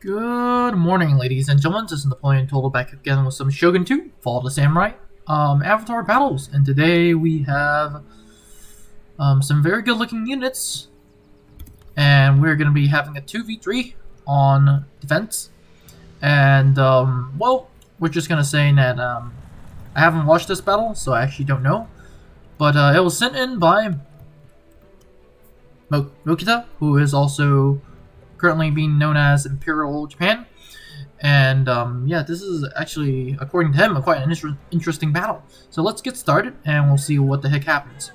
Good morning, ladies and gentlemen. This is Napoleon Total back again with some Shogun 2, Fall of the Samurai, Avatar battles. And today we have some very good looking units. And we're going to be having a 2v3 on defense. And, well, we're just going to say that I haven't watched this battle, so I actually don't know. But it was sent in by Mokita, who is also currently being known as Imperial Japan, and yeah, this is actually, according to him, quite an interesting battle. So let's get started, and we'll see what the heck happens.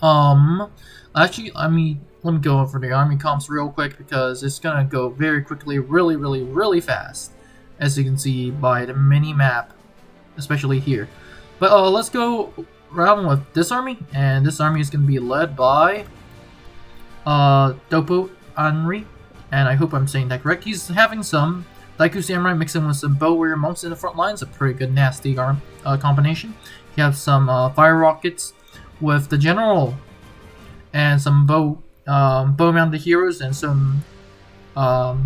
Actually, let me go over the army comps real quick because it's gonna go very quickly, really fast, as you can see by the mini map, especially here. But let's go around with this army, and this army is gonna be led by Dopo Anri, and I hope I'm saying that correct. He's having some Daiku Samurai mixed in with some bow warrior monks in the front lines, a pretty good nasty combination. You have some fire rockets with the general, and some bow mounted heroes, and some bow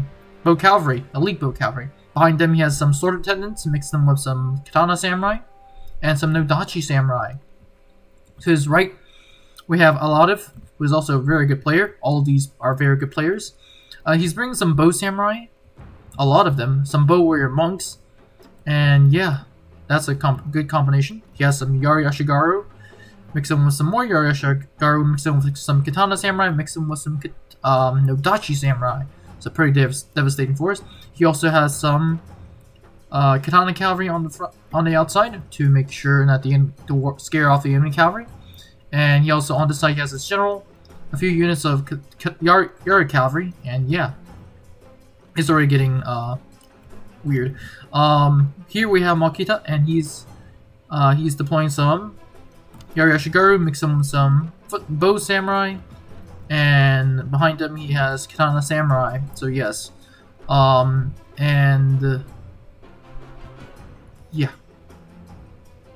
cavalry, elite bow cavalry. Behind them he has some sword attendants, mixed them with some katana samurai, and some nodachi samurai. To his right, we have Alatif, who is also a very good player. All of these are very good players. He's bringing some bow samurai, a lot of them, some bow warrior monks, and yeah, that's a good combination. He has some Yari Ashigaru, mix them with some more Yari Ashigaru, mix them with some katana samurai, mix them with some nodachi samurai. It's a pretty devastating force. He also has some katana cavalry on the outside to make sure that to scare off the enemy cavalry. And he also, on the side, he has his general, a few units of Yari cavalry, and yeah, it's already getting weird. Here we have Mokita, and he's deploying some Yari Ashigaru, mix them with some bow samurai, and behind him he has katana samurai. So yes, and yeah,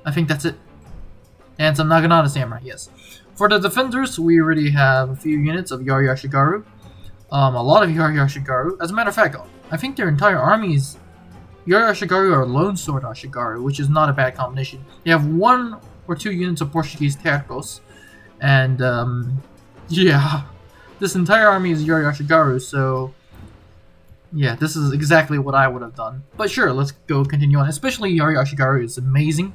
I think that's it. And some Naginata Samurai, yes. For the defenders, we already have a few units of Yari Ashigaru. A lot of Yari Ashigaru. As a matter of fact, I think their entire army is Yari Ashigaru or Lone Sword Ashigaru, which is not a bad combination. They have 1 or 2 units of Portuguese Tacticals. And, yeah. This entire army is Yari Ashigaru, so yeah, this is exactly what I would have done. But sure, let's go continue on. Especially Yari Ashigaru is amazing,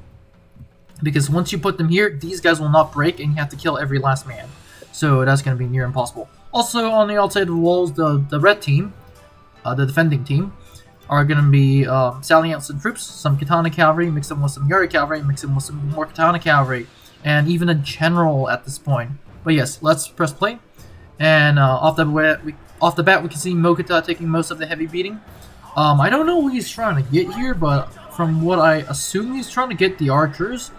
because once you put them here, these guys will not break, and you have to kill every last man. So that's going to be near impossible. Also, on the outside of the walls, the red team, the defending team, are going to be sallying out some troops, some katana cavalry, mix them with some Yari cavalry, mix them with some more katana cavalry, and even a general at this point. But yes, let's press play. And off the bat, we can see Mokita taking most of the heavy beating. I don't know what he's trying to get here, but from what I assume, he's trying to get the archers.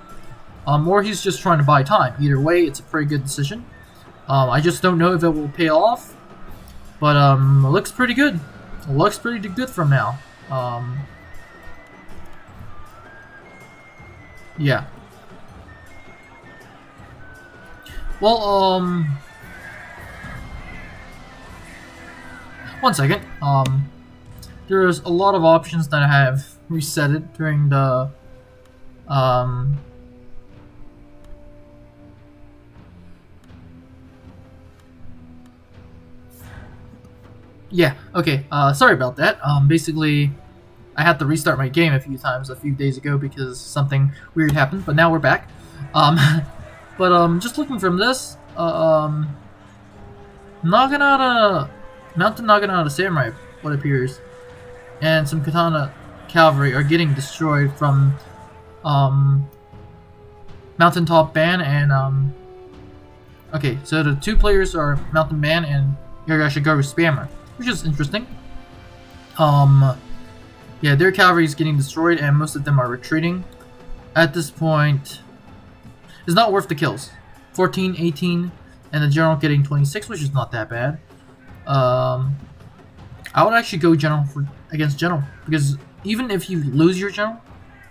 Or he's just trying to buy time. Either way, it's a pretty good decision. I just don't know if it will pay off. But it looks pretty good. It looks pretty good from now. Yeah. Well, one second. There's a lot of options that I have resetted during the yeah, okay, sorry about that. Basically, I had to restart my game a few times a few days ago because something weird happened, but now we're back. But just looking from this, Mountain Naginata Samurai, what appears, and some katana cavalry are getting destroyed from Mountaintop Band and okay, so the 2 players are Mountain Band and Yari Ashigaru Spammer, which is interesting. Yeah, their cavalry is getting destroyed, and most of them are retreating. At this point, it's not worth the kills. 14, 18, and the general getting 26, which is not that bad. I would actually go general against general, because even if you lose your general,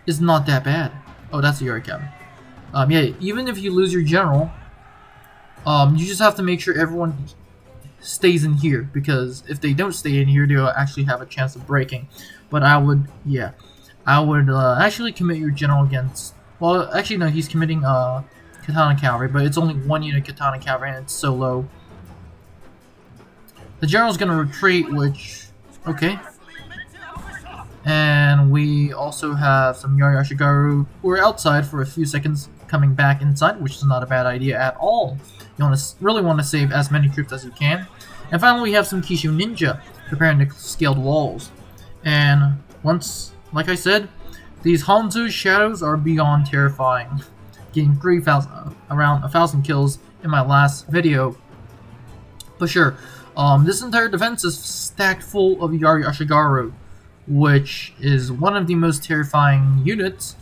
it's not that bad. Oh, that's the Yari cavalry. Yeah, even if you lose your general, you just have to make sure everyone stays in here, because if they don't stay in here, they'll actually have a chance of breaking. But I would actually commit your general against. Well, actually no, he's committing Katana Cavalry, but it's only 1 unit Katana Cavalry and it's so low. The general's gonna retreat, which okay. And we also have some Yari Ashigaru who are outside for a few seconds, coming back inside, which is not a bad idea at all. You really want to save as many troops as you can. And finally, we have some Kishu Ninja preparing the scaled walls. And once, like I said, these Hanzo shadows are beyond terrifying. Getting around 1,000 kills in my last video. But sure, this entire defense is stacked full of Yari Ashigaru, which is one of the most terrifying units,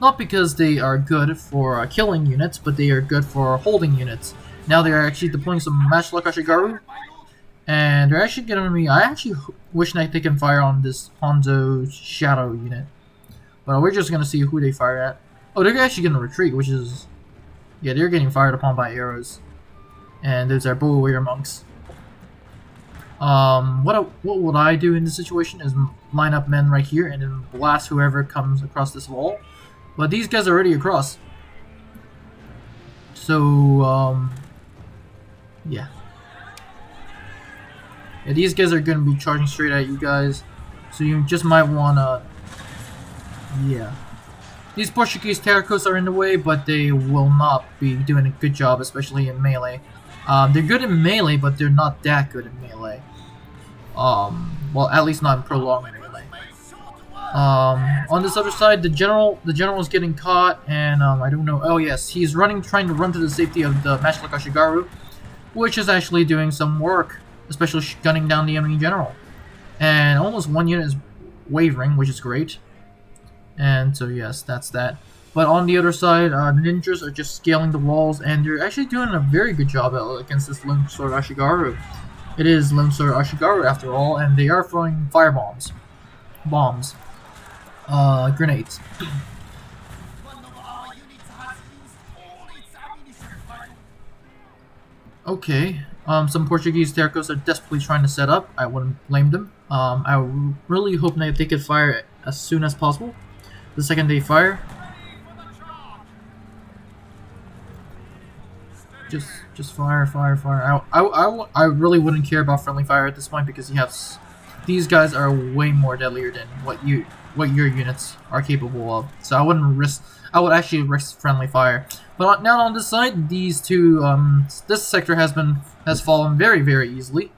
not because they are good for killing units, but they are good for holding units. Now they are actually deploying some matchlock Ashigaru, and they're actually gonna be. I actually wish that they can fire on this Hanzo Shadow unit, but we're just gonna see who they fire at. Oh, they're actually gonna retreat, which is, yeah, they're getting fired upon by arrows, and those are bow warrior monks. What would I do in this situation is line up men right here and then blast whoever comes across this wall. But these guys are already across. So, yeah. Yeah, these guys are going to be charging straight at you guys. So you just might want to, yeah. These Portuguese Terracos are in the way, but they will not be doing a good job, especially in melee. They're good in melee, but they're not that good in melee. Well, at least not in prolonged melee. On this other side, the general is getting caught, and I don't know. Oh yes, he's trying to run to the safety of the matchlock Ashigaru, which is actually doing some work, especially gunning down the enemy general. And almost 1 unit is wavering, which is great. And so yes, that's that. But on the other side, the ninjas are just scaling the walls, and they're actually doing a very good job against this Lone Sword Ashigaru. It is Lone Sword Ashigaru after all, and they are throwing firebombs. Grenades. Okay, some Portuguese Terracos are desperately trying to set up. I wouldn't blame them. I really hope that they could fire as soon as possible. The second they fire, just fire. I really wouldn't care about friendly fire at this point, because you have these guys are way more deadlier than what your units are capable of. So I wouldn't risk. I would actually risk friendly fire. But now on this side, these two, this sector has fallen very, very easily,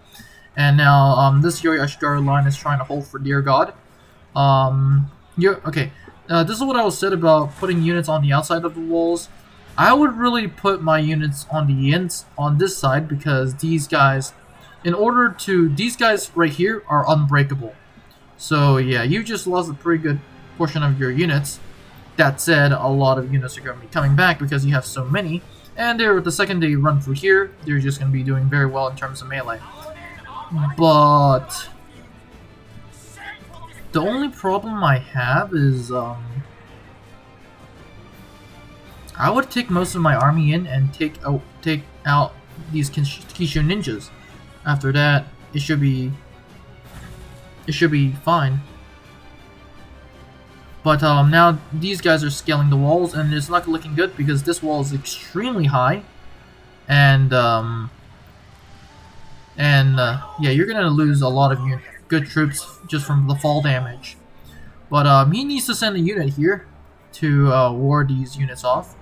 and now this Yari Ashigaru line is trying to hold for dear God. Okay. This is what I was said about putting units on the outside of the walls. I would really put my units on the ends on this side, because these guys, these guys right here are unbreakable. So yeah, you just lost a pretty good portion of your units. That said, a lot of units are going to be coming back because you have so many, and the second they run through here, they're just going to be doing very well in terms of melee. But the only problem I have is I would take most of my army in and take out these Kishu ninjas. After that, it should be fine. But now these guys are scaling the walls, and it's not looking good because this wall is extremely high, and yeah, you're gonna lose a lot of your good troops just from the fall damage. But he needs to send a unit here to ward these units off.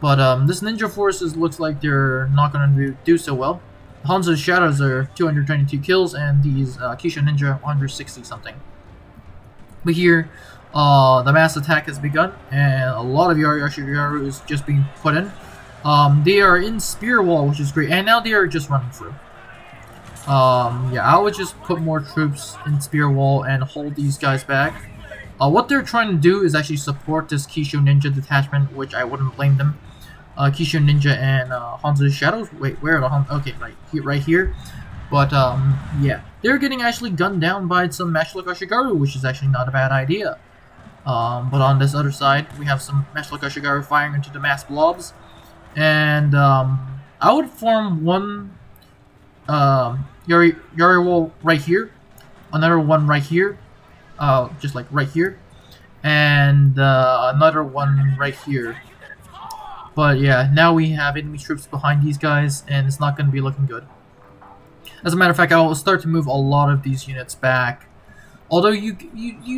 But this ninja forces looks like they're not gonna do so well. Hanzo's shadows are 222 kills, and these Kishu ninja 160 something. But here, the mass attack has begun, and a lot of Yari Ashigaru is just being put in. They are in spear wall, which is great, and now they are just running through. Yeah, I would just put more troops in spear wall and hold these guys back. What they're trying to do is actually support this Kishu ninja detachment, which I wouldn't blame them. Kishu ninja and Hanzo's shadows. Wait, where are the Hanzo? Okay, right here. But yeah, they're getting actually gunned down by some matchlock Ashigaru, which is actually not a bad idea. But on this other side, we have some matchlock Ashigaru firing into the mass blobs, and I would form one Yari wall right here, another one right here, just like right here, and another one right here. But yeah, now we have enemy troops behind these guys, and it's not going to be looking good. As a matter of fact, I will start to move a lot of these units back. Although you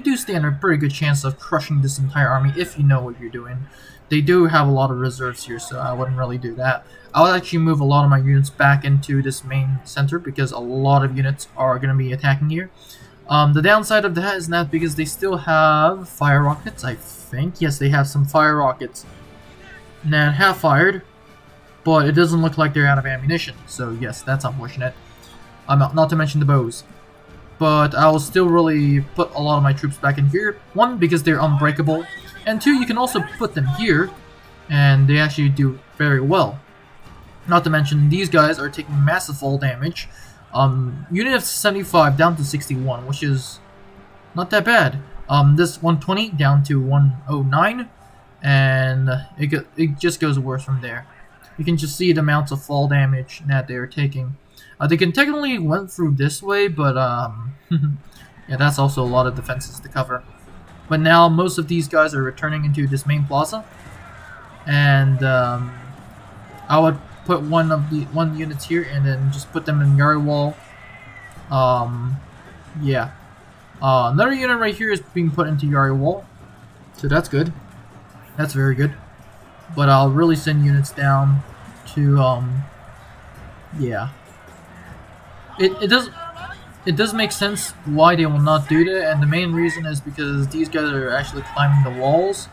do stand a pretty good chance of crushing this entire army if you know what you're doing. They do have a lot of reserves here, so I wouldn't really do that. I'll actually move a lot of my units back into this main center because a lot of units are going to be attacking here. The downside of that is that because they still have fire rockets, I think. Yes, they have some fire rockets that have fired, but it doesn't look like they're out of ammunition. So yes, that's unfortunate. Not to mention the bows. But I'll still really put a lot of my troops back in here. One, because they're unbreakable, and two, you can also put them here, and they actually do very well. Not to mention, these guys are taking massive fall damage. Unit of 75 down to 61, which is not that bad. This 120 down to 109, and it just goes worse from there. You can just see the amounts of fall damage that they're taking. They can technically went through this way, but yeah, that's also a lot of defenses to cover. But now most of these guys are returning into this main plaza, and I would put one units here and then just put them in Yari wall. Yeah, another unit right here is being put into Yari wall, so that's good. That's very good. But I'll really send units down to yeah. It does make sense why they will not do that, and the main reason is because these guys are actually climbing the walls.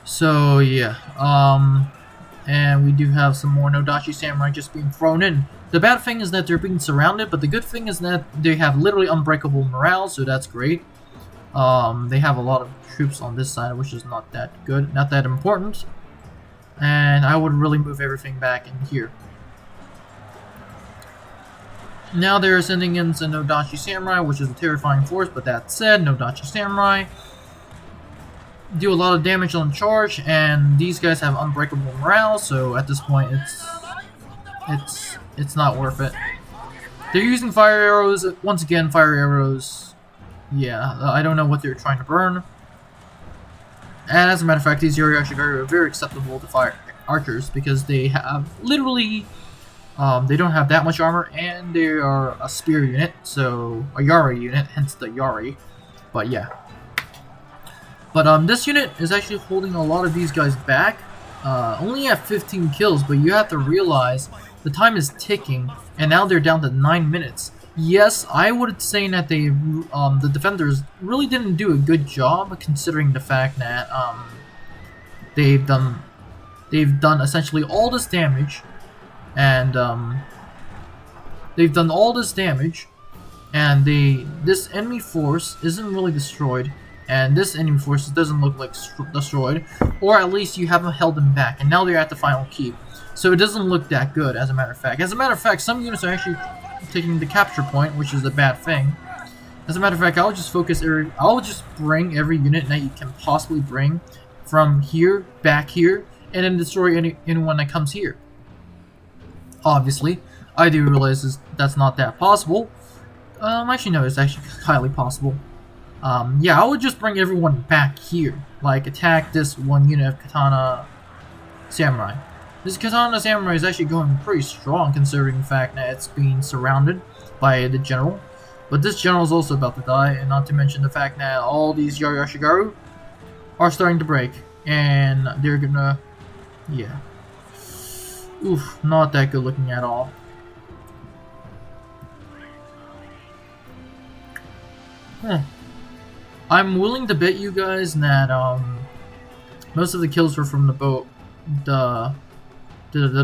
So yeah, and we do have some more Nodachi Samurai just being thrown in. The bad thing is that they're being surrounded, but the good thing is that they have literally unbreakable morale, so that's great. They have a lot of troops on this side, which is not that good, not that important. And I would really move everything back in here. Now they're sending in some Nodachi Samurai, which is a terrifying force, but that said, Nodachi Samurai do a lot of damage on charge, and these guys have unbreakable morale, so at this point it's not worth it. They're using fire arrows, once again, fire arrows. Yeah, I don't know what they're trying to burn. And as a matter of fact, these Yari Ashigaru are very acceptable to fire archers because they have literally they don't have that much armor, and they are a spear unit, so a Yari unit, hence the Yari. But yeah. But this unit is actually holding a lot of these guys back. Only at 15 kills, but you have to realize the time is ticking, and now they're down to 9 minutes. Yes, I would say that they, the defenders really didn't do a good job, considering the fact that they've done essentially all this damage. And they've done all this damage, and this enemy force isn't really destroyed, and this enemy force doesn't look like destroyed, or at least you haven't held them back, and now they're at the final keep, so it doesn't look that good. As a matter of fact, some units are actually taking the capture point, which is a bad thing. As a matter of fact, I'll just bring every unit that you can possibly bring from here back here, and then destroy anyone that comes here. Obviously, I do realize that's not that possible. Actually no, it's actually highly possible. Yeah, I would just bring everyone back here. Like, attack this one unit of Katana Samurai. This Katana Samurai is actually going pretty strong, considering the fact that it's being surrounded by the general. But this general is also about to die, and not to mention the fact that all these Yari Ashigaru are starting to break. And they're gonna... yeah. Oof, not that good looking at all. I'm willing to bet you guys that most of the kills were from the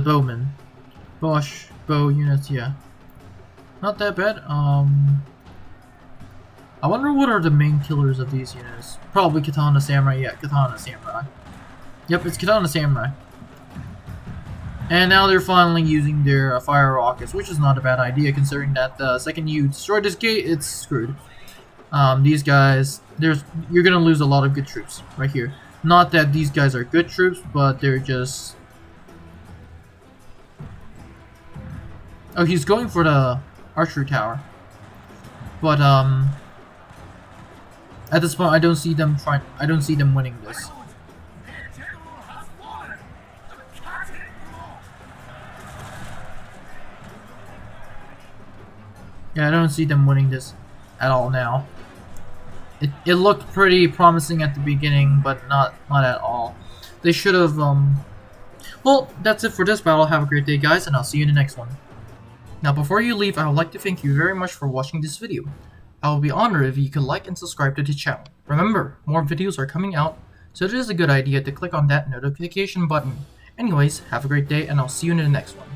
bowmen. Bow units, yeah. Not that bad. I wonder what are the main killers of these units. Probably Katana Samurai, yeah, Katana Samurai. Yep, it's Katana Samurai. And now they're finally using their fire rockets, which is not a bad idea, considering that the second you destroy this gate, it's screwed. These guys, you're gonna lose a lot of good troops right here. Not that these guys are good troops, but they're just... Oh, he's going for the archery tower. But at this point, I don't see them winning this. Yeah, I don't see them winning this at all now. It looked pretty promising at the beginning, but not at all. They should have, Well, that's it for this battle. Have a great day, guys, and I'll see you in the next one. Now, before you leave, I would like to thank you very much for watching this video. I will be honored if you could like and subscribe to the channel. Remember, more videos are coming out, so it is a good idea to click on that notification button. Anyways, have a great day, and I'll see you in the next one.